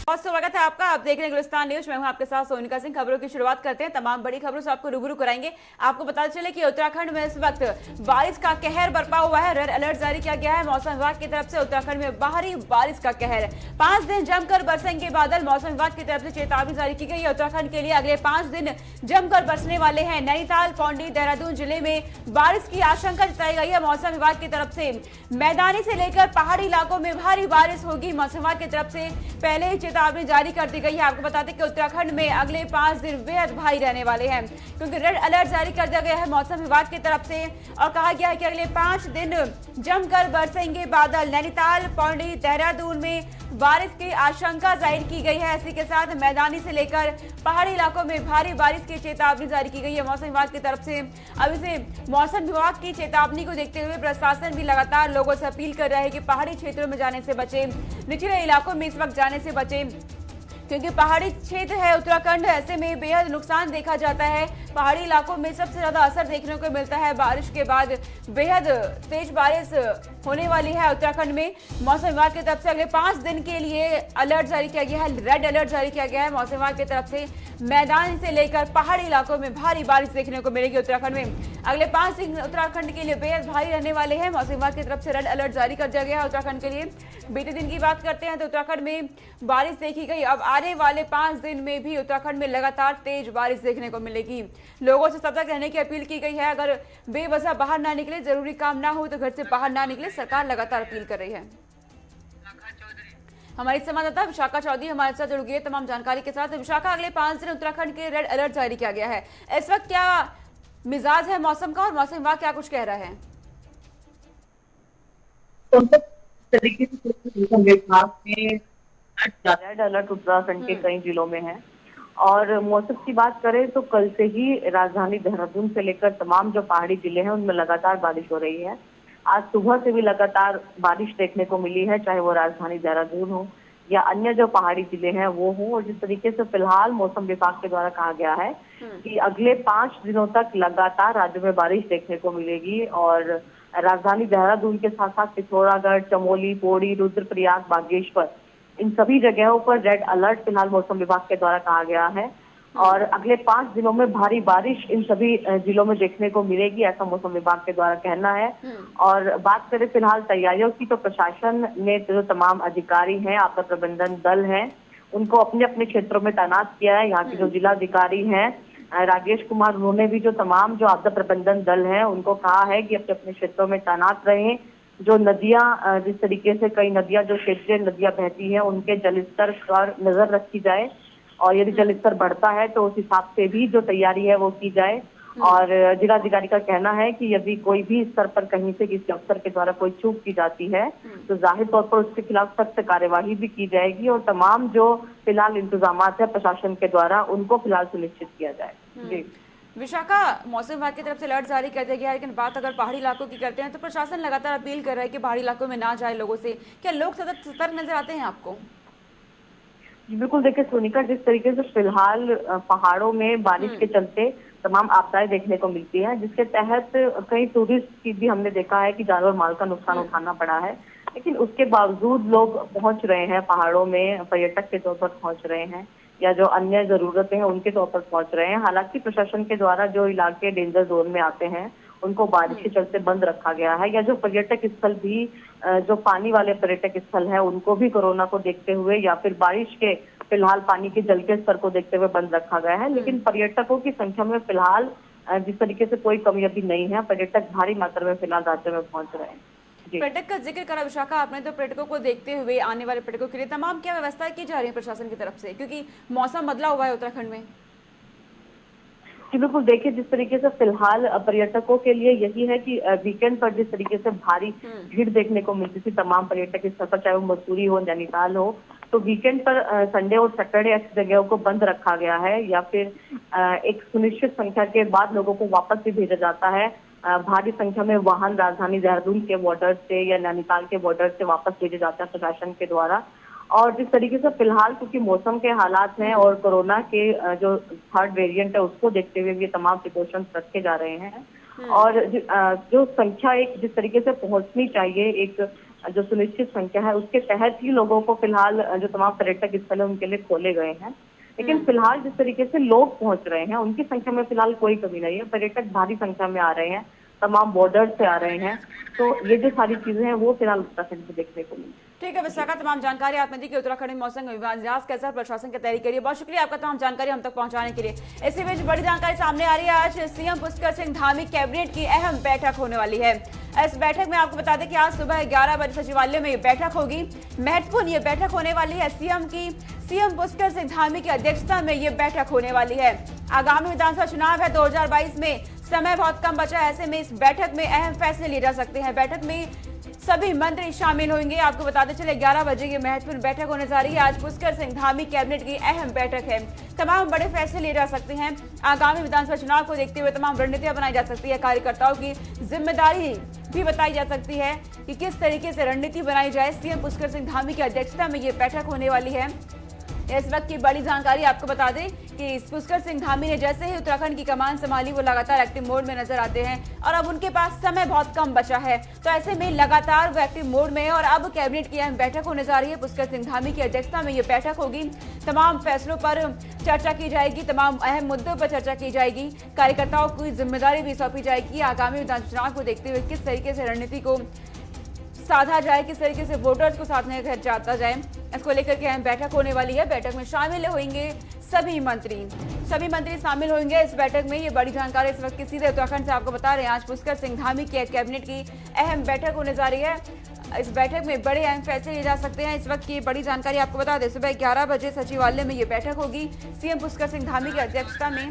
बहुत स्वागत है आपका। आप देख रहे हैं गुलिस्तान न्यूज। मैं हूं आपके साथ सोनिका सिंह। खबरों की शुरुआत करते हैं। तमाम बड़ी खबरों से आपको रूबरू कराएंगे। आपको पता चले कि उत्तराखंड में इस वक्त बारिश का कहर बरपा हुआ है। रेड अलर्ट जारी किया गया है मौसम विभाग की तरफ से। उत्तराखंड में भारी बारिश का कहर, 5 दिन जमकर बरसेंगे बादल। मौसम विभाग की तरफ से चेतावनी जारी की गई है। उत्तराखंड के लिए अगले 5 दिन जमकर बरसने वाले हैं। नैनीताल, पौंडी, देहरादून जिले में बारिश की आशंका जताई गई है मौसम विभाग की तरफ से। मैदानी से लेकर पहाड़ी इलाकों में भारी बारिश होगी। मौसम विभाग की तरफ से पहले ही चेतावनी जारी कर दी गई है। आपको बता दें कि उत्तराखंड में अगले 5 दिन बेहद भारी रहने वाले हैं, क्योंकि रेड अलर्ट जारी कर दिया गया है मौसम विभाग की तरफ से और कहा गया है कि अगले 5 दिन जमकर बरसेंगे बादल। नैनीताल, पौंडी, देहरादून में बारिश की आशंका जाहिर की गई है। इसी के साथ मैदानी से लेकर पहाड़ी इलाकों में भारी बारिश की चेतावनी जारी की गई है मौसम विभाग की तरफ से। अब इसे मौसम विभाग की चेतावनी को देखते हुए प्रशासन भी लगातार लोगों से अपील कर रहा है कि पहाड़ी क्षेत्रों में जाने से बचें, निचले इलाकों में इस वक्त जाने से बचें, क्योंकि पहाड़ी क्षेत्र है उत्तराखंड। ऐसे में बेहद नुकसान देखा जाता है। पहाड़ी इलाकों में सबसे ज्यादा असर देखने को मिलता है। बारिश के बाद बेहद तेज बारिश होने वाली है उत्तराखंड में। मौसम विभाग की तरफ से अगले 5 दिन के लिए अलर्ट जारी किया गया है, रेड अलर्ट जारी किया गया है मौसम विभाग की तरफ से। मैदान से लेकर पहाड़ी इलाकों में भारी बारिश देखने को मिलेगी उत्तराखंड में। अगले 5 दिन उत्तराखंड के लिए बेहद भारी रहने वाले हैं। मौसम विभाग की तरफ से रेड अलर्ट जारी कर दिया गया है उत्तराखंड के लिए। बीते दिन की बात करते हैं तो उत्तराखंड में बारिश देखी गई। अब आने वाले 5 दिन में भी उत्तराखंड में लगातार तेज बारिश देखने को मिलेगी। लोगों से सतर्क रहने की अपील की गई है। अगर बेवजह बाहर ना निकले, जरूरी काम ना हो तो घर से बाहर ना निकले, सरकार लगातार अपील कर रही है। हमारी संवाददाता विशाखा चौधरी हमारे साथ जुड़ गई है तमाम जानकारी के साथ। विशाखा, अगले 5 दिन उत्तराखंड के रेड अलर्ट जारी किया गया है। इस वक्त क्या मिजाज है मौसम का और मौसम विभाग क्या कुछ कह रहा है? तरीके से मौसम विभाग में रेड अलर्ट उत्तराखंड के कई जिलों में है। और मौसम की बात करें तो कल से ही राजधानी देहरादून से लेकर तमाम जो पहाड़ी जिले हैं उनमें लगातार बारिश हो रही है। आज सुबह से भी लगातार बारिश देखने को मिली है, चाहे वो राजधानी देहरादून हो या अन्य जो पहाड़ी जिले हैं वो हो। और जिस तरीके से फिलहाल मौसम विभाग के द्वारा कहा गया है कि अगले 5 दिनों तक लगातार राज्य में बारिश देखने को मिलेगी। और राजधानी देहरादून के साथ साथ पिथौरागढ़, चमोली, पौड़ी, रुद्रप्रयाग, बागेश्वर, इन सभी जगहों पर रेड अलर्ट फिलहाल मौसम विभाग के द्वारा कहा गया है। और अगले 5 दिनों में भारी बारिश इन सभी जिलों में देखने को मिलेगी, ऐसा मौसम विभाग के द्वारा कहना है। और बात करें फिलहाल तैयारियों की तो प्रशासन ने जो तमाम अधिकारी हैं, आपदा प्रबंधन दल है, उनको अपने अपने क्षेत्रों में तैनात किया है। यहाँ के जो जिलाधिकारी हैं राजेश कुमार, उन्होंने भी जो तमाम जो आपदा प्रबंधन दल है उनको कहा है कि अपने अपने क्षेत्रों में तैनात रहें। जो नदियां, जिस तरीके से कई नदियां जो क्षेत्रीय नदियां बहती हैं उनके जलस्तर पर नजर रखी जाए और यदि जलस्तर बढ़ता है तो उस हिसाब से भी जो तैयारी है वो की जाए। और जिलाधिकारी का कहना है कि यदि कोई भी स्तर पर कहीं से किसी अफसर के द्वारा कोई चूक की जाती है तो जाहिर तौर पर उसके खिलाफ सख्त कार्यवाही भी की जाएगी और तमाम जो फिलहाल इंतजाम है प्रशासन के द्वारा उनको फिलहाल सुनिश्चित किया जाए। जी विशाखा, मौसम विभाग की तरफ से अलर्ट जारी कर दिया गया है, लेकिन बात अगर पहाड़ी इलाकों की करते हैं तो प्रशासन लगातार अपील कर रहा है कि पहाड़ी इलाकों में ना जाए लोगों से। क्या लोग सतर्क नजर आते हैं आपको? बिल्कुल, देखिए सोनिका, जिस तरीके से फिलहाल पहाड़ों में बारिश के चलते तमाम आपदाएं देखने को मिलती है, जिसके तहत कई टूरिस्ट की भी हमने देखा है कि जानवर माल का नुकसान उठाना पड़ा है, लेकिन उसके बावजूद लोग पहुंच रहे हैं पहाड़ों में, पर्यटक के तौर पर पहुंच रहे हैं या जो अन्य जरूरतें हैं उनके तौर पर पहुंच रहे हैं। हालांकि प्रशासन के द्वारा जो इलाके डेंजर जोन में आते हैं उनको बारिश के चलते बंद रखा गया है, या जो पर्यटक स्थल भी जो पानी वाले पर्यटक स्थल है उनको भी कोरोना को देखते हुए या फिर बारिश के फिलहाल पानी के जल के स्तर को देखते हुए बंद रखा गया है। लेकिन पर्यटकों की संख्या में फिलहाल जिस तरीके से कोई कमी अभी नहीं है, पर्यटक भारी मात्रा में फिलहाल राज्य में पहुंच रहे हैं। पर्यटक का जिक्र करा विशाखा आपने, तो पर्यटकों को देखते हुए आने वाले पर्यटकों के लिए तमाम क्या व्यवस्था की जा रही है प्रशासन की तरफ से, क्योंकि मौसम बदला हुआ है उत्तराखंड में? जी बिल्कुल, देखिए जिस तरीके से फिलहाल पर्यटकों के लिए यही है कि वीकेंड पर जिस तरीके से भारी भीड़ देखने को मिलती थी तमाम पर्यटक स्थल पर, चाहे वो मसूरी हो, नैनीताल हो, तो वीकेंड पर संडे और सैटरडे ऐसी जगहों को बंद रखा गया है या फिर एक सुनिश्चित संख्या के बाद लोगों को वापस भी भेजा जाता है। भारी संख्या में वाहन राजधानी देहरादून के बॉर्डर से या नैनीताल के बॉर्डर से वापस भेजे जाते हैं प्रशासन के द्वारा। और जिस तरीके से फिलहाल क्योंकि मौसम के हालात हैं और कोरोना के जो 3rd वेरिएंट है उसको देखते हुए ये तमाम प्रिकॉशंस रखे जा रहे हैं। और जो संख्या एक जिस तरीके से पहुंचनी चाहिए, एक जो सुनिश्चित संख्या है उसके तहत ही लोगों को फिलहाल जो तमाम पर्यटक स्थल है उनके लिए खोले गए हैं। लेकिन फिलहाल जिस तरीके से लोग पहुंच रहे हैं उनकी संख्या में फिलहाल कोई कमी नहीं है। पर्यटक भारी संख्या में आ रहे हैं, तमाम बॉर्डर से आ रहे हैं, तो ये जो सारी चीजें हैं वो फिलहाल उत्तराखंड में देखने को मिली। ठीक है विशाखा, तमाम जानकारी आपने दी कि उत्तराखंड में मौसम विभाग कैसा प्रशासन की तैयारी करिए। बहुत शुक्रिया आपका तमाम जानकारी हम तक पहुंचाने के लिए। इसी बीच बड़ी जानकारी सामने आ रही है, आज सीएम पुष्कर सिंह धामी कैबिनेट की अहम बैठक होने वाली है। इस बैठक में आपको बता दें कि आज सुबह 11 बजे सचिवालय में ये बैठक होगी। महत्वपूर्ण ये बैठक होने वाली है सीएम पुष्कर सिंह धामी की अध्यक्षता में ये बैठक होने वाली है। आगामी विधानसभा चुनाव है 2022 में, समय बहुत कम बचा है। ऐसे में इस बैठक में अहम फैसले लिए जा सकते हैं। बैठक में सभी मंत्री शामिल होंगे। आपको बताते चले 11 बजे ये महत्वपूर्ण बैठक होने जा रही है। आज पुष्कर सिंह धामी कैबिनेट की अहम बैठक है। तमाम बड़े फैसले लिए जा सकते हैं। आगामी विधानसभा चुनाव को देखते हुए तमाम रणनीतियां बनाई जा सकती है। कार्यकर्ताओं की जिम्मेदारी भी बताई जा सकती है कि किस तरीके से रणनीति बनाई जाए। सीएम पुष्कर सिंह धामी की अध्यक्षता में ये बैठक होने वाली है। इस वक्त की बड़ी जानकारी आपको बता दें कि पुष्कर सिंह धामी ने जैसे ही उत्तराखंड की कमान संभाली वो लगातार एक्टिव मोड में नजर आते हैं और अब उनके पास समय बहुत कम बचा है, तो ऐसे में लगातार वो एक्टिव मोड में है और अब कैबिनेट की अहम बैठक होने जा रही है। पुष्कर सिंह धामी की अध्यक्षता में ये बैठक होगी। तमाम फैसलों पर चर्चा की जाएगी, तमाम अहम मुद्दों पर चर्चा की जाएगी। कार्यकर्ताओं की जिम्मेदारी भी सौंपी जाएगी। आगामी विधानसभा चुनाव को देखते हुए किस तरीके से रणनीति को साधा जाए, किस तरीके से वोटर्स को साथ में जाता जाए, इसको लेकर के अहम बैठक होने वाली है। बैठक में शामिल होंगे सभी मंत्री शामिल होंगे इस बैठक में। ये बड़ी जानकारी इस वक्त की सीधे उत्तराखंड से आपको बता रहे हैं। आज पुष्कर सिंह धामी की कैबिनेट की अहम बैठक होने जा रही है। इस बैठक में बड़े अहम फैसले लिए जा सकते हैं। इस वक्त की बड़ी जानकारी आपको बता दें, सुबह 11 बजे सचिवालय में ये बैठक होगी सीएम पुष्कर सिंह धामी की अध्यक्षता में।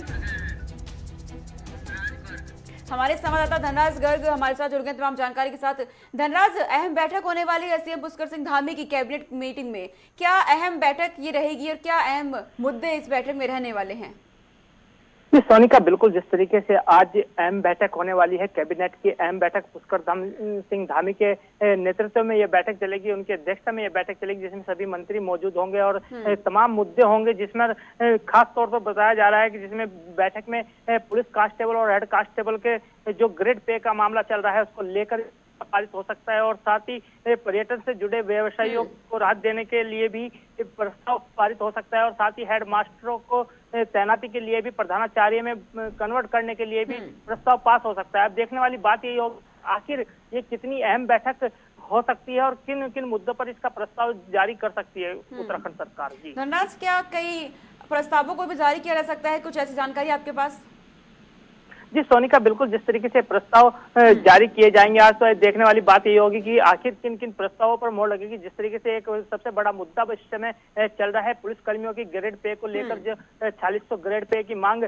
हमारे संवाददाता धनराज गर्ग हमारे साथ जुड़ गए तमाम जानकारी के साथ। धनराज, अहम बैठक होने वाली है सीएम पुष्कर सिंह धामी की कैबिनेट मीटिंग में, क्या अहम बैठक ये रहेगी और क्या अहम मुद्दे इस बैठक में रहने वाले हैं? जी सोनिका, बिल्कुल जिस तरीके से आज अहम बैठक होने वाली है, कैबिनेट की अहम बैठक पुष्कर सिंह धामी के नेतृत्व में यह बैठक चलेगी, उनकी अध्यक्षता में यह बैठक चलेगी, जिसमें सभी मंत्री मौजूद होंगे और तमाम मुद्दे होंगे, जिसमें खास तौर पर बताया जा रहा है कि जिसमें बैठक में पुलिस कांस्टेबल और हेड कांस्टेबल के जो ग्रेड पे का मामला चल रहा है उसको लेकर पारित हो सकता है और साथ ही पर्यटन से जुड़े व्यवसायियों को राहत देने के लिए भी प्रस्ताव पारित हो सकता है और साथ ही हेड मास्टरों को तैनाती के लिए भी प्रधानाचार्य में कन्वर्ट करने के लिए भी प्रस्ताव पास हो सकता है। अब देखने वाली बात यही होगी आखिर ये कितनी अहम बैठक हो सकती है और किन किन मुद्दों पर इसका प्रस्ताव जारी कर सकती है उत्तराखंड सरकार। जी धनराज, क्या कई प्रस्तावों को भी जारी किया जा सकता है? कुछ ऐसी जानकारी आपके पास? जी सोनिका, बिल्कुल जिस तरीके से प्रस्ताव जारी किए जाएंगे आज, तो देखने वाली बात यही होगी कि आखिर किन किन प्रस्तावों पर मोहर लगेगी। जिस तरीके से एक सबसे बड़ा मुद्दा इस समय चल रहा है पुलिस कर्मियों की ग्रेड पे को लेकर, जो 4600 ग्रेड पे की मांग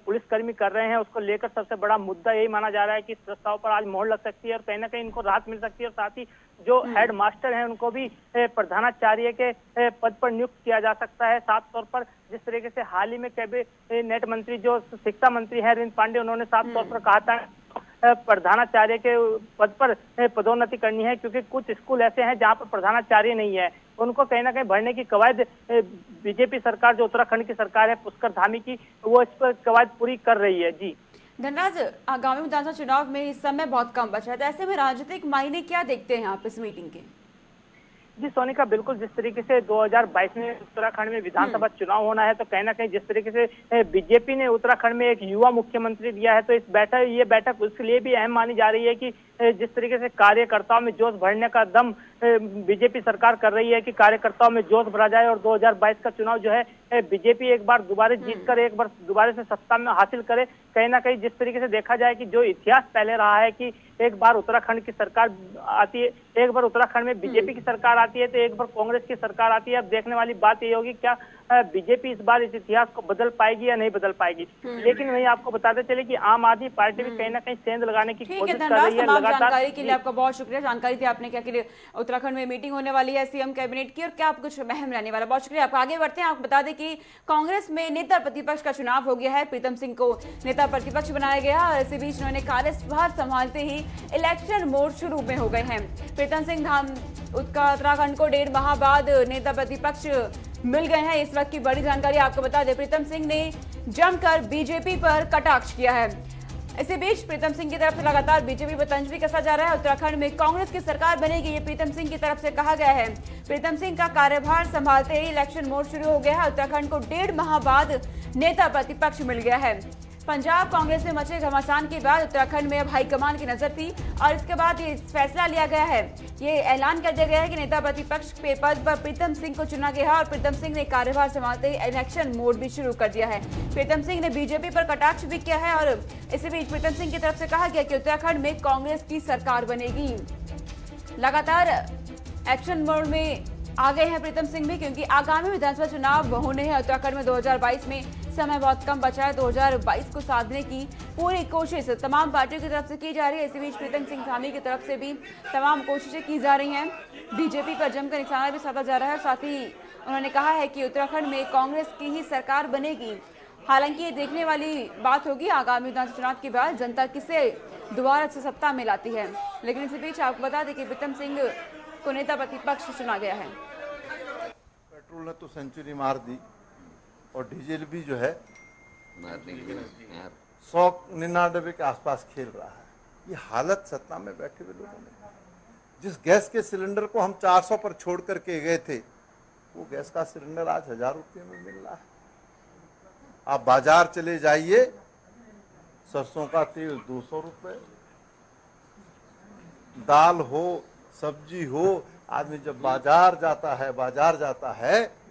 पुलिसकर्मी कर रहे हैं उसको लेकर सबसे बड़ा मुद्दा यही माना जा रहा है कि इस प्रस्ताव पर आज मोहर लग सकती है और कहीं ना कहीं इनको राहत मिल सकती है और साथ ही जो हेड मास्टर हैं उनको भी प्रधानाचार्य के पद पर नियुक्त किया जा सकता है। साफ तौर पर जिस तरीके से हाल ही में कैबिनेट मंत्री जो शिक्षा मंत्री हैं अरविंद पांडे, उन्होंने साफ तौर पर कहा था प्रधानाचार्य के पद पर पदोन्नति करनी है, क्योंकि कुछ स्कूल ऐसे हैं जहां पर प्रधानाचार्य नहीं है, उनको कहीं ना कहीं भरने की कवायद बीजेपी सरकार जो उत्तराखंड की सरकार है पुष्कर धामी की, वो इस पर कवायद पूरी कर रही है। जी धनराज, आगामी विधानसभा चुनाव में इस समय बहुत कम बचा है, तो ऐसे में राजनीतिक मायने क्या देखते हैं आप इस मीटिंग के? जी सोनिका, बिल्कुल जिस तरीके से 2022 में उत्तराखंड में विधानसभा चुनाव होना है, तो कहीं ना कहीं जिस तरीके से बीजेपी ने उत्तराखंड में एक युवा मुख्यमंत्री दिया है, तो ये बैठक उसके लिए भी अहम मानी जा रही है कि जिस तरीके से कार्यकर्ताओं में जोश भरने का दम बीजेपी सरकार कर रही है कि कार्यकर्ताओं में जोश भरा जाए और 2022 का चुनाव जो है बीजेपी एक बार दोबारा जीतकर एक बार दोबारा से सत्ता में हासिल करे। कहीं ना कहीं जिस तरीके से देखा जाए कि जो इतिहास पहले रहा है कि एक बार उत्तराखंड की सरकार आती है, एक बार उत्तराखंड में बीजेपी की सरकार आती है तो एक बार कांग्रेस की सरकार आती है। अब देखने वाली बात ये होगी क्या बीजेपी इस बार इस इतिहास को बदल पाएगी या नहीं बदल पाएगी। लेकिन वही आपको बताते चले कि आम आदमी पार्टी भी कहीं ना कहीं सेंध लगाने की कोशिश कर रही है लगातार। जानकारी के लिए आपका बहुत शुक्रिया। जानकारी थी आपने क्या कि उत्तराखंड में मीटिंग होने वाली है सीएम कैबिनेट की और क्या कुछ अहम रहने वाला। बहुत शुक्रिया आपका। आगे बढ़ते हैं, आपको बता दें कि कांग्रेस में नेता प्रतिपक्ष का चुनाव हो गया है। प्रीतम सिंह को नेता प्रतिपक्ष बनाया गया और इसी बीच उन्होंने कार्यभार संभालते ही इलेक्शन मोड शुरू में हो गए हैं। प्रीतम सिंह उत्तराखंड को 1.5 माह बाद नेता प्रतिपक्ष मिल गए हैं। इस वक्त की बड़ी जानकारी आपको बता दें, प्रीतम सिंह ने जमकर बीजेपी पर कटाक्ष किया है। इसी बीच प्रीतम सिंह की तरफ से लगातार बीजेपी पर तंज भी कसा जा रहा है। उत्तराखंड में कांग्रेस की सरकार बनेगी, ये प्रीतम सिंह की तरफ से कहा गया है। प्रीतम सिंह का कार्यभार संभालते ही इलेक्शन मोड शुरू हो गया है। उत्तराखंड को 1.5 माह बाद नेता प्रतिपक्ष मिल गया है। पंजाब कांग्रेस में मचे घमासान के बाद उत्तराखंड में अब हाईकमान की नजर थी और इसके बाद ये फैसला लिया गया है। ये ऐलान कर दिया गया है कि नेता प्रतिपक्ष के पद पर प्रीतम सिंह को चुना गया है और प्रीतम सिंह ने कार्यभार संभालते ही इलेक्शन मोड भी शुरू कर दिया है। प्रीतम सिंह ने बीजेपी पर कटाक्ष भी किया है और इसी बीच प्रीतम सिंह की तरफ से कहा गया कि उत्तराखंड में कांग्रेस की सरकार बनेगी। लगातार एक्शन मोड में आ गए हैं प्रीतम सिंह भी, क्योंकि आगामी विधानसभा चुनाव होने हैं उत्तराखंड में 2022 में। समय बहुत कम बचा है। 2022 को साधने की पूरी कोशिश तमाम पार्टियों की तरफ से की जा रही है। इसी बीच प्रीतम सिंह धामी की तरफ से भी तमाम कोशिशें की जा रही हैं। बीजेपी पर जमकर निशाना भी साधा जा रहा है। साथ ही उन्होंने कहा है कि उत्तराखंड में कांग्रेस की ही सरकार बनेगी। हालांकि ये देखने वाली बात होगी आगामी विधानसभा चुनाव के बाद जनता किसे दोबारा से सत्ता में लाती है। लेकिन इसी बीच आपको बता दें कि प्रीतम सिंह को नेता प्रतिपक्ष चुना गया है। पेट्रोल ने तो सेंचुरी मार दी और डीजल भी जो है 199 के आसपास खेल रहा है। ये हालत सत्ता में बैठे हुए लोगों ने, जिस गैस के सिलेंडर को हम 400 पर छोड़ करके गए थे, वो गैस का सिलेंडर आज 1000 रुपये में मिल रहा है। आप बाजार चले जाइए, सरसों का तेल 200 रुपये, दाल हो सब्जी हो, आदमी जब बाजार जाता है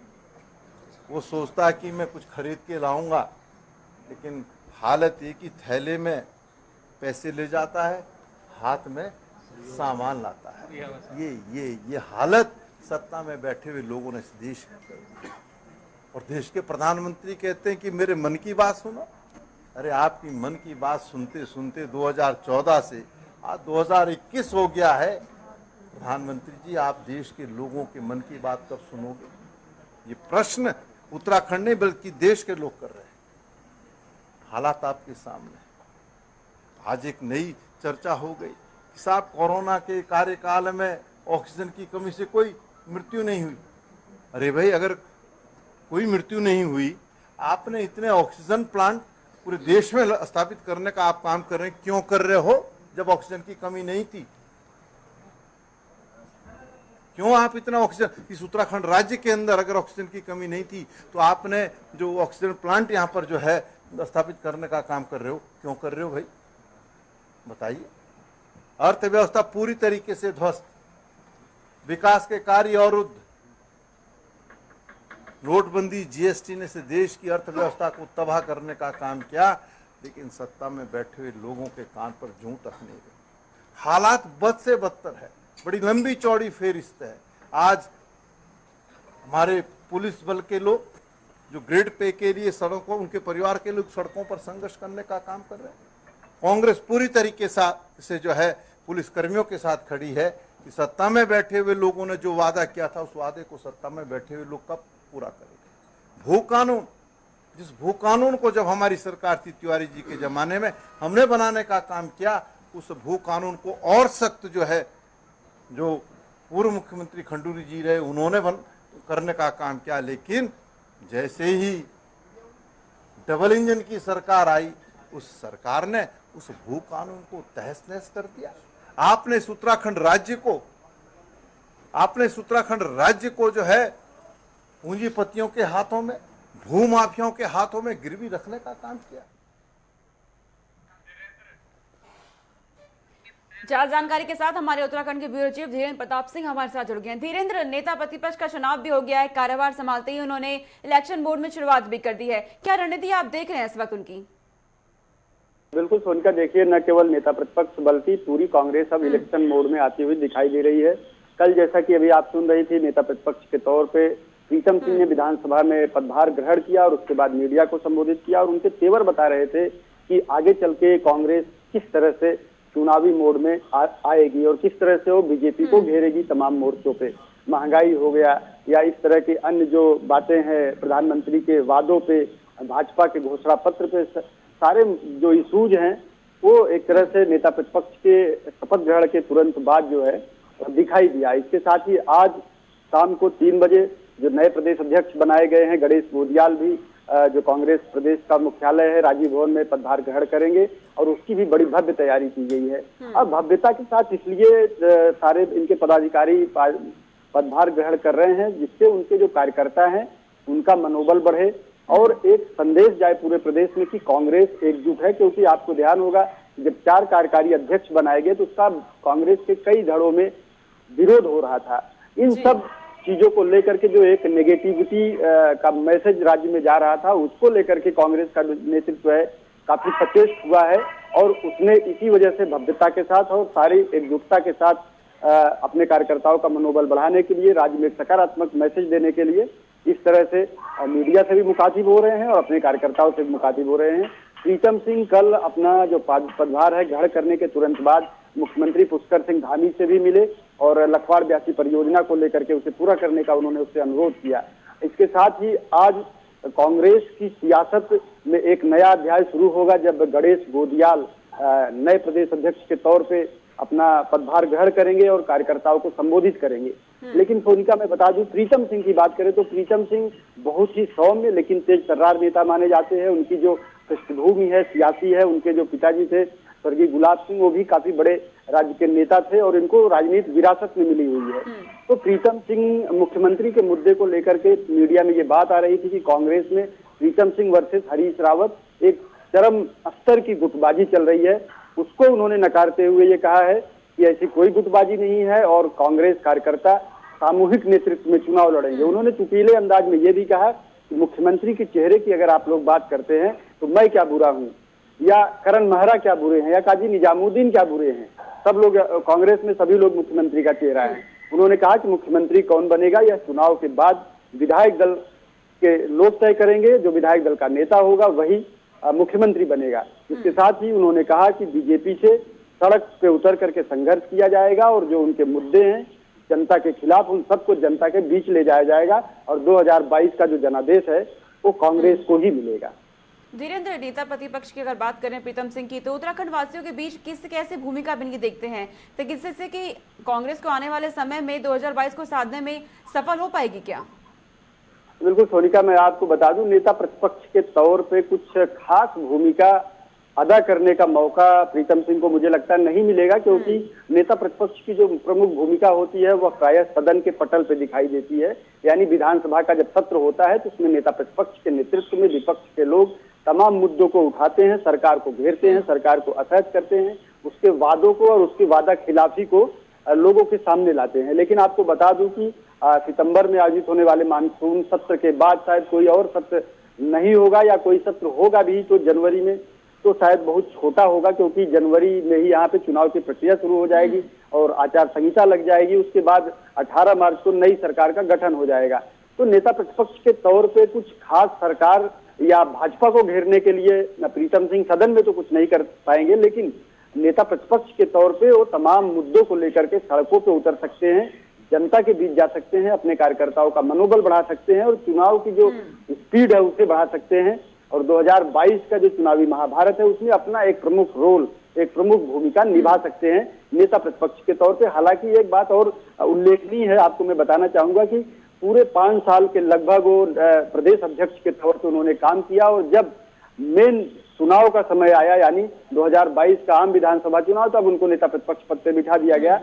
वो सोचता है कि मैं कुछ खरीद के लाऊंगा, लेकिन हालत ये कि थैले में पैसे ले जाता है, हाथ में सामान लाता है। ये हालत सत्ता में बैठे हुए लोगों ने इस देश में कर दी। और देश के प्रधानमंत्री कहते हैं कि मेरे मन की बात सुनो। अरे आपकी मन की बात सुनते सुनते 2014 से आज 2021 हो गया है। प्रधानमंत्री जी, आप देश के लोगों के मन की बात कब सुनोगे? ये प्रश्न उत्तराखंड नहीं बल्कि देश के लोग कर रहे हैं। हालात आपके सामने। आज एक नई चर्चा हो गई कि साहब कोरोना के कार्यकाल में ऑक्सीजन की कमी से कोई मृत्यु नहीं हुई। अरे भाई, अगर कोई मृत्यु नहीं हुई, आपने इतने ऑक्सीजन प्लांट पूरे देश में स्थापित करने का आप काम कर रहे हैं, क्यों कर रहे हो जब ऑक्सीजन की कमी नहीं थी? क्यों आप इतना ऑक्सीजन, इस उत्तराखंड राज्य के अंदर अगर ऑक्सीजन की कमी नहीं थी तो आपने जो ऑक्सीजन प्लांट यहाँ पर जो है स्थापित करने का काम कर रहे हो, क्यों कर रहे हो भाई? बताइए। अर्थव्यवस्था पूरी तरीके से ध्वस्त, विकास के कार्य अवरुद्ध, नोटबंदी जीएसटी ने से देश की अर्थव्यवस्था को तबाह करने का काम किया, लेकिन सत्ता में बैठे हुए लोगों के कान पर जूं तक नहीं गई। हालात बद से बदतर है। बड़ी लंबी चौड़ी फेरिस्त है। आज हमारे पुलिस बल के लोग जो ग्रेड पे के लिए सड़कों, उनके परिवार के लोग सड़कों पर संघर्ष करने का काम कर रहे हैं। कांग्रेस पूरी तरीके से जो है पुलिस कर्मियों के साथ खड़ी है कि सत्ता में बैठे हुए लोगों ने जो वादा किया था, उस वादे को सत्ता में बैठे हुए लोग कब पूरा करेंगे? भू कानून, जिस भू कानून को जब हमारी सरकार थी तिवारी जी के जमाने में हमने बनाने का काम किया, उस भू कानून को और सख्त जो है, जो पूर्व मुख्यमंत्री खंडूरी जी रहे उन्होंने करने का काम किया। लेकिन जैसे ही डबल इंजन की सरकार आई, उस सरकार ने उस भू कानून को तहस नहस कर दिया। आपने इस उत्तराखंड राज्य को जो है पूंजीपतियों के हाथों में, भूमाफियाओं के हाथों में गिरवी रखने का काम किया। ज्यादा जानकारी के साथ हमारे उत्तराखंड के ब्यूरो चीफ धीरेन्द्र प्रताप सिंह हमारे साथ जुड़ गए हैं। धीरेन्द्र, नेता प्रतिपक्ष का चुनाव भी हो गया है, कार्यभार संभालते ही उन्होंने इलेक्शन मोड में शुरुआत भी कर दी है। क्या रणनीति आप देख रहे हैं इस वक्त उनकी? बिल्कुल सोनिका, देखिए, न केवल नेता प्रतिपक्ष बल्कि पूरी कांग्रेस अब इलेक्शन मोड में आती हुई दिखाई दे रही है। कल जैसा कि अभी आप सुन रही थी, नेता प्रतिपक्ष के तौर पे प्रीतम सिंह ने विधानसभा में पदभार ग्रहण किया और उसके बाद मीडिया को संबोधित किया और उनके तेवर बता रहे थे कि आगे चल के कांग्रेस किस तरह से चुनावी मोड में आएगी और किस तरह से वो बीजेपी को घेरेगी तमाम मोर्चों पे। महंगाई हो गया या इस तरह के अन्य जो बातें हैं, प्रधानमंत्री के वादों पे, भाजपा के घोषणा पत्र पे, सारे जो इशूज हैं वो एक तरह से नेता प्रतिपक्ष के शपथ ग्रहण के तुरंत बाद जो है दिखाई दिया। इसके साथ ही आज शाम को 3 बजे जो नए प्रदेश अध्यक्ष बनाए गए हैं गणेश गोदियाल भी जो कांग्रेस प्रदेश का मुख्यालय है राजीव भवन में पदभार ग्रहण करेंगे और उसकी भी बड़ी भव्य तैयारी की गई है। अब भव्यता के साथ इसलिए सारे इनके पदाधिकारी पदभार ग्रहण कर रहे हैं जिससे उनके जो कार्यकर्ता हैं उनका मनोबल बढ़े और एक संदेश जाए पूरे प्रदेश में कि कांग्रेस एकजुट है। क्योंकि आपको ध्यान होगा जब 4 कार्यकारी अध्यक्ष बनाए गए तो उसका कांग्रेस के कई धड़ों में विरोध हो रहा था। इन सब चीजों को लेकर के जो एक नेगेटिविटी का मैसेज राज्य में जा रहा था उसको लेकर के कांग्रेस का नेतृत्व है काफी सचेत हुआ है और उसने इसी वजह से भव्यता के साथ और सारी एकजुटता के साथ अपने कार्यकर्ताओं का मनोबल बढ़ाने के लिए राज्य में एक सकारात्मक मैसेज देने के लिए इस तरह से मीडिया से भी मुखातिब हो रहे हैं और अपने कार्यकर्ताओं से भी मुखातिब हो रहे हैं। प्रीतम सिंह कल अपना जो पदभार है ग्रहण करने के तुरंत बाद मुख्यमंत्री पुष्कर सिंह धामी से भी मिले और लखवाड़ ब्यासी परियोजना को लेकर के उसे पूरा करने का उन्होंने उससे अनुरोध किया। इसके साथ ही आज कांग्रेस की सियासत में एक नया अध्याय शुरू होगा जब गणेश गोदियाल नए प्रदेश अध्यक्ष के तौर पे अपना पदभार ग्रहण करेंगे और कार्यकर्ताओं को संबोधित करेंगे। लेकिन सोनिका मैं बता दूं प्रीतम सिंह की बात करें तो प्रीतम सिंह बहुत ही सौम्य लेकिन तेज तर्रार नेता माने जाते हैं। उनकी जो पृष्ठभूमि है सियासी है, उनके जो पिताजी थे स्वर्गीय गुलाब सिंह वो भी काफी बड़े राज्य के नेता थे और इनको राजनीति विरासत में मिली हुई है। तो प्रीतम सिंह मुख्यमंत्री के मुद्दे को लेकर के मीडिया में ये बात आ रही थी कि कांग्रेस में प्रीतम सिंह वर्सेस हरीश रावत एक चरम स्तर की गुटबाजी चल रही है। उसको उन्होंने नकारते हुए ये कहा है कि ऐसी कोई गुटबाजी नहीं है और कांग्रेस कार्यकर्ता सामूहिक नेतृत्व में चुनाव लड़ेंगे। उन्होंने चुटीले अंदाज में ये भी कहा कि मुख्यमंत्री के चेहरे की अगर आप लोग बात करते हैं तो मैं क्या बुरा हूं या करण महरा क्या बुरे हैं या काजी निजामुद्दीन क्या बुरे हैं, सब लोग कांग्रेस में सभी लोग मुख्यमंत्री का चेहरा है। उन्होंने कहा कि मुख्यमंत्री कौन बनेगा यह चुनाव के बाद विधायक दल के लोग तय करेंगे, जो विधायक दल का नेता होगा वही मुख्यमंत्री बनेगा। इसके साथ ही उन्होंने कहा कि बीजेपी से सड़क पे उतर करके संघर्ष किया जाएगा और जो उनके मुद्दे हैं जनता के खिलाफ उन सबको जनता के बीच ले जाया जाएगा और 2022 का जो जनादेश है वो कांग्रेस को ही मिलेगा। धीरेन्द्र, नेता प्रतिपक्ष की अगर बात करें प्रीतम सिंह की तो उत्तराखंड वासियों के बीच किस कैसे भूमिका इनकी देखते हैं, तो किससे कि कांग्रेस को आने वाले समय में 2022 को साधने में सफल हो पाएगी क्या? बिल्कुल सोनिका, मैं आपको बता दूं नेता प्रतिपक्ष के तौर पे कुछ खास भूमिका अदा करने का मौका प्रीतम सिंह को मुझे लगता है नहीं मिलेगा, क्योंकि नेता प्रतिपक्ष की जो प्रमुख भूमिका होती है वह प्रायः सदन के पटल पे दिखाई देती है। यानी विधानसभा का जब सत्र होता है तो उसमें नेता प्रतिपक्ष के नेतृत्व में विपक्ष के लोग तमाम मुद्दों को उठाते हैं, सरकार को घेरते हैं, सरकार को असहज करते हैं, उसके वादों को और उसकी वादा खिलाफी को लोगों के सामने लाते हैं। लेकिन आपको बता दूं कि सितंबर में आयोजित होने वाले मानसून सत्र के बाद शायद कोई और सत्र नहीं होगा या कोई सत्र होगा भी तो जनवरी में तो शायद बहुत छोटा होगा, क्योंकि जनवरी में ही यहाँ पे चुनाव की प्रक्रिया शुरू हो जाएगी और आचार संहिता लग जाएगी। उसके बाद 18 मार्च को नई सरकार का गठन हो जाएगा। तो नेता प्रतिपक्ष के तौर पे कुछ खास सरकार या भाजपा को घेरने के लिए प्रीतम सिंह सदन में तो कुछ नहीं कर पाएंगे, लेकिन नेता प्रतिपक्ष के तौर पे वो तमाम मुद्दों को लेकर के सड़कों पे उतर सकते हैं, जनता के बीच जा सकते हैं, अपने कार्यकर्ताओं का मनोबल बढ़ा सकते हैं और चुनाव की जो स्पीड है उसे बढ़ा सकते हैं। और 2022 का जो चुनावी महाभारत है उसमें अपना एक प्रमुख रोल, एक प्रमुख भूमिका निभा सकते हैं नेता प्रतिपक्ष के तौर पे। हालांकि एक बात और उल्लेखनीय है, आपको मैं बताना चाहूंगा कि पूरे 5 साल के लगभग वो प्रदेश अध्यक्ष के तौर पे उन्होंने काम किया और जब मेन चुनाव का समय आया यानी 2022 का आम विधानसभा चुनाव, तब उनको नेता प्रतिपक्ष पद पे बिठा दिया गया।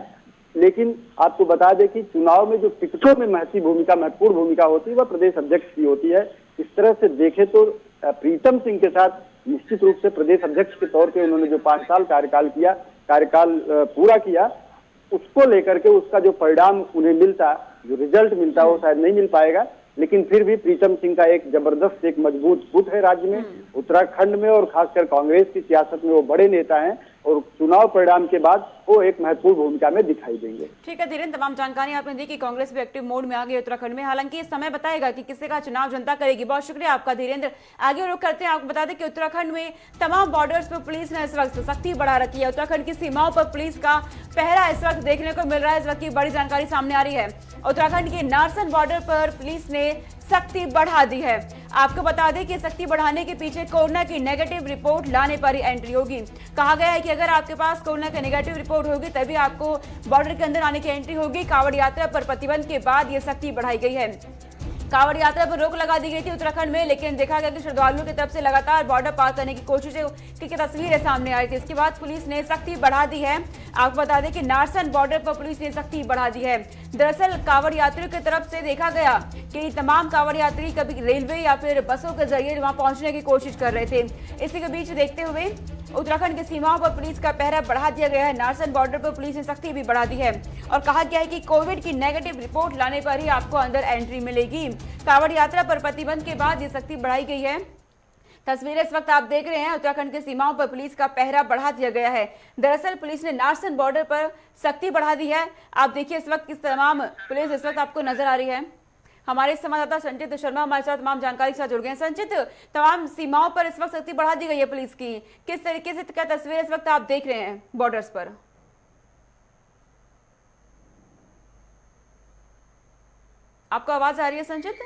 लेकिन आपको बता दें कि चुनाव में जो टिकटों में महत्वपूर्ण भूमिका होती है वह प्रदेश अध्यक्ष की होती है। इस तरह से देखे तो प्रीतम सिंह के साथ निश्चित रूप से प्रदेश अध्यक्ष के तौर पे उन्होंने जो 5 साल कार्यकाल पूरा किया, उसको लेकर के उसका जो परिणाम उन्हें मिलता, जो रिजल्ट मिलता वो शायद नहीं मिल पाएगा। लेकिन फिर भी प्रीतम सिंह का एक जबरदस्त एक मजबूत गुट है राज्य में, उत्तराखंड में और खासकर कांग्रेस की सियासत में वो बड़े नेता हैं और चुनाव परिणाम के बाद वो एक महत्वपूर्ण भूमिका में दिखाई देंगे। ठीक है धीरेन्द्र, तमाम जानकारी आपने दी कि कांग्रेस भी एक्टिव मोड में आ गई उत्तराखंड में। हालांकि ये समय बताएगा कि किससे का चुनाव जनता करेगी। बहुत शुक्रिया आपका धीरेन्द्र। आगे रुक करते हैं, आपको बता दें कि उत्तराखंड में तमाम बॉर्डर्स पर पुलिस ने इस वक्त सख्ती बढ़ा रखी है। उत्तराखंड की सीमाओं पर पुलिस का पहरा इस वक्त देखने को मिल रहा है। इस वक्त की बड़ी जानकारी सामने आ रही है। उत्तराखंड के नारसन बॉर्डर पर पुलिस ने सख्ती बढ़ा दी है। आपको बता दें कि सख्ती बढ़ाने के पीछे कोरोना की नेगेटिव रिपोर्ट लाने पर ही एंट्री होगी। कहा गया है कि अगर आपके पास कोरोना की नेगेटिव रिपोर्ट होगी तभी आपको बॉर्डर के अंदर आने की एंट्री होगी। कांवड़ यात्रा पर प्रतिबंध के बाद ये सख्ती बढ़ाई गई है। कांवड़ यात्रा पर रोक लगा दी गई थी उत्तराखंड में, लेकिन देखा गया कि श्रद्धालुओं की तरफ से लगातार बॉर्डर पार करने की कोशिशें की तस्वीरें सामने आ रही थी। इसके बाद पुलिस ने सख्ती बढ़ा दी है। आपको बता दें कि नारसन बॉर्डर पर पुलिस ने सख्ती बढ़ा दी है। दरअसल कांवड़ यात्रियों की तरफ से देखा गया कि तमाम कांवड़ यात्री कभी रेलवे या फिर बसों के जरिए वहां पहुंचने की कोशिश कर रहे थे। इसी के बीच देखते हुए उत्तराखंड की सीमाओं पर पुलिस का पहरा बढ़ा दिया गया है। नारसन बॉर्डर पर पुलिस ने सख्ती भी बढ़ा दी है और कहा गया है कि कोविड की नेगेटिव रिपोर्ट लाने पर ही आपको अंदर एंट्री मिलेगी। कांवड़ यात्रा पर प्रतिबंध के बाद ये सख्ती बढ़ाई गई है। तस्वीरें इस वक्त आप देख रहे हैं, उत्तराखंड की सीमाओं पर पुलिस का पहरा बढ़ा दिया गया है। दरअसल पुलिस ने नारसन बॉर्डर पर सख्ती बढ़ा दी है। आप देखिए इस वक्त किस तमाम पुलिस इस वक्त आपको नजर आ रही है। हमारे संवाददाता संचित शर्मा हमारे साथ तमाम जानकारी के साथ जुड़ गए हैं। संचित, तमाम सीमाओं पर इस वक्त सख्ती बढ़ा दी गई है पुलिस की, किस तरीके से क्या तस्वीरें इस वक्त आप देख रहे हैं बॉर्डर्स पर? आपको आवाज आ रही है संचित?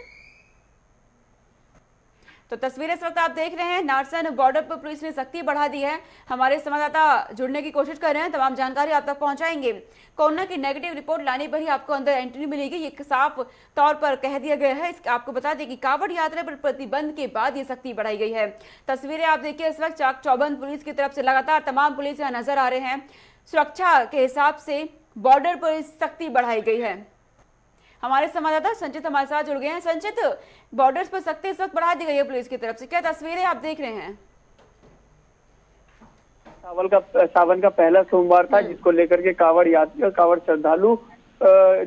तो तस्वीरें इस वक्त आप देख रहे हैं, नारसन बॉर्डर पर पुलिस ने सख्ती बढ़ा दी है। हमारे संवाददाता जुड़ने की कोशिश कर रहे हैं, तमाम जानकारी आप तक पहुंचाएंगे। कोरोना की नेगेटिव रिपोर्ट लाने पर ही आपको अंदर एंट्री मिलेगी, ये साफ तौर पर कह दिया गया है। आपको बता दें कि कांवड़ यात्रा पर प्रतिबंध के बाद ये सख्ती बढ़ाई गई है। तस्वीरें आप देखिए इस वक्त चाक चौबंद पुलिस की तरफ से लगातार तमाम पुलिस यहाँ नजर आ रहे हैं। सुरक्षा के हिसाब से बॉर्डर पर सख्ती बढ़ाई गई है। हमारे संवाददाता संचित हमारे साथ जुड़ गए हैं। संचित, बॉर्डर्स पर सख्ती इस वक्त बढ़ा दी गई है पुलिस की तरफ से, क्या तस्वीरें आप देख रहे हैं? सावन का पहला सोमवार था, जिसको लेकर के कांवड़ यात्री और कांवड़ श्रद्धालु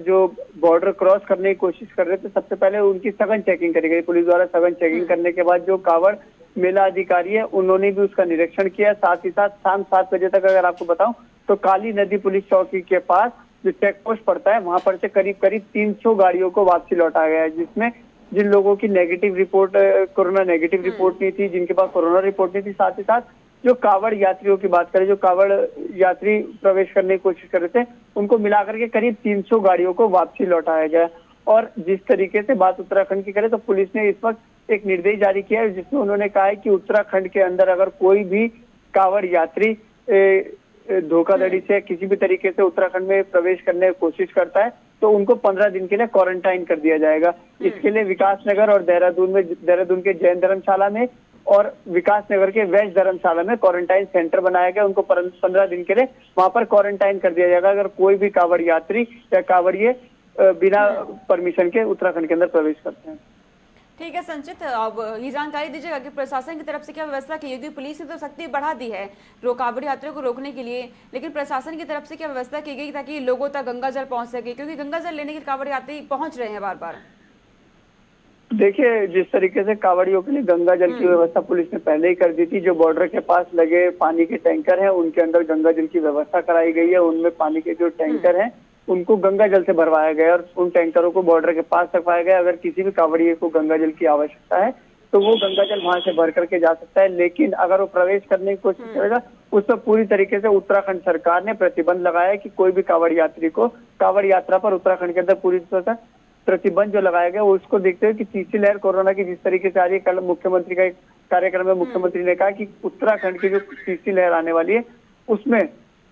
जो बॉर्डर क्रॉस करने की कोशिश कर रहे थे, सबसे पहले उनकी सघन चेकिंग करी गई पुलिस द्वारा। सघन चेकिंग करने के बाद जो कांवड़ मेला अधिकारी है उन्होंने भी उसका निरीक्षण किया। साथ ही साथ शाम 7 बजे तक अगर आपको बताऊं तो काली नदी पुलिस चौकी के पास जो चेक पोस्ट पड़ता है वहां पर से करीब 300 गाड़ियों को वापसी लौटाया गया है, जिसमें जिन लोगों की negative report, corona negative report नहीं थी, जिनके पास कोरोना रिपोर्ट नहीं थी, साथ ही साथ जो कांवड़ यात्रियों की बात करें, जो कांवड़ यात्री प्रवेश करने की कोशिश कर रहे थे, उनको मिलाकर के करीब 300 गाड़ियों को वापसी लौटाया गया। और जिस तरीके से बात उत्तराखंड की करें तो पुलिस ने इस वक्त एक निर्देश जारी किया है, जिसमें उन्होंने कहा है कि उत्तराखंड के अंदर अगर कोई भी कांवड़ यात्री धोखाधड़ी से किसी भी तरीके से उत्तराखंड में प्रवेश करने की कोशिश करता है तो उनको 15 दिन के लिए क्वारंटाइन कर दिया जाएगा। इसके लिए विकासनगर और देहरादून के जैन धर्मशाला में और विकासनगर के वैश्य धर्मशाला में क्वारंटाइन सेंटर बनाया गया। उनको 15 दिन के लिए वहां पर क्वारंटाइन कर दिया जाएगा अगर कोई भी कांवड़ यात्री या कांवड़िए बिना परमिशन के उत्तराखंड के अंदर प्रवेश करते हैं। ठीक है संचित, अब ये जानकारी दीजिएगा कि प्रशासन की तरफ से क्या व्यवस्था की गई? पुलिस ने तो सख्ती बढ़ा दी है कांवड़ यात्रियों को रोकने के लिए, लेकिन प्रशासन की तरफ से क्या व्यवस्था की गई ताकि लोगों तक गंगा जल पहुंच सके, क्योंकि गंगा जल लेने के कांवड़ यात्री पहुंच रहे हैं बार बार? देखिए, जिस तरीके से कांवड़ियों के लिए गंगा जल की व्यवस्था पुलिस ने पहले ही कर दी थी। जो बॉर्डर के पास लगे पानी के टैंकर हैं उनके अंदर गंगा जल की व्यवस्था कराई गई है। उनमें पानी के जो टैंकर हैं उनको गंगा जल से भरवाया गया और उन टैंकरों को बॉर्डर के पास रखवाया गया। अगर किसी भी कांवड़िए को गंगा जल की आवश्यकता है तो वो गंगा जल वहां से भर करके जा सकता है, लेकिन अगर वो प्रवेश करने की कोशिश करेगा उस पर पूरी तरीके से उत्तराखंड सरकार ने प्रतिबंध लगाया है कि कोई भी कांवड़ यात्री को कांवड़ यात्रा पर उत्तराखंड के अंदर पूरी तरह से प्रतिबंध जो लगाया गया उसको देखते हुए कि तीसरी लहर कोरोना की जिस तरीके से आ रही है। कल मुख्यमंत्री का एक कार्यक्रम में मुख्यमंत्री ने कहा कि उत्तराखंड की जो तीसरी लहर आने वाली है उसमें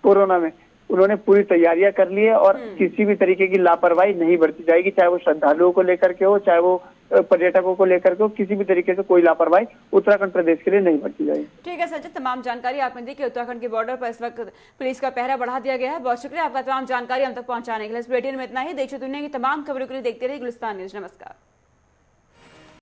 कोरोना में उन्होंने पूरी तैयारियां कर ली है और किसी भी तरीके की लापरवाही नहीं बरती जाएगी, चाहे वो श्रद्धालुओं को लेकर के हो, चाहे वो पर्यटकों को लेकर के हो, किसी भी तरीके से कोई लापरवाही उत्तराखंड प्रदेश के लिए नहीं बरती जाएगी। ठीक है संचित, तमाम जानकारी आपने दी कि उत्तराखंड के बॉर्डर पर इस वक्त पुलिस का पहरा बढ़ा दिया गया है। बहुत शुक्रिया आपका तमाम जानकारी हम तक पहुंचाने के लिए। इस बुलेटिन में इतना ही। देश दुनिया की तमाम खबरों के लिए देखते रहिए गुलिस्तान न्यूज। नमस्कार।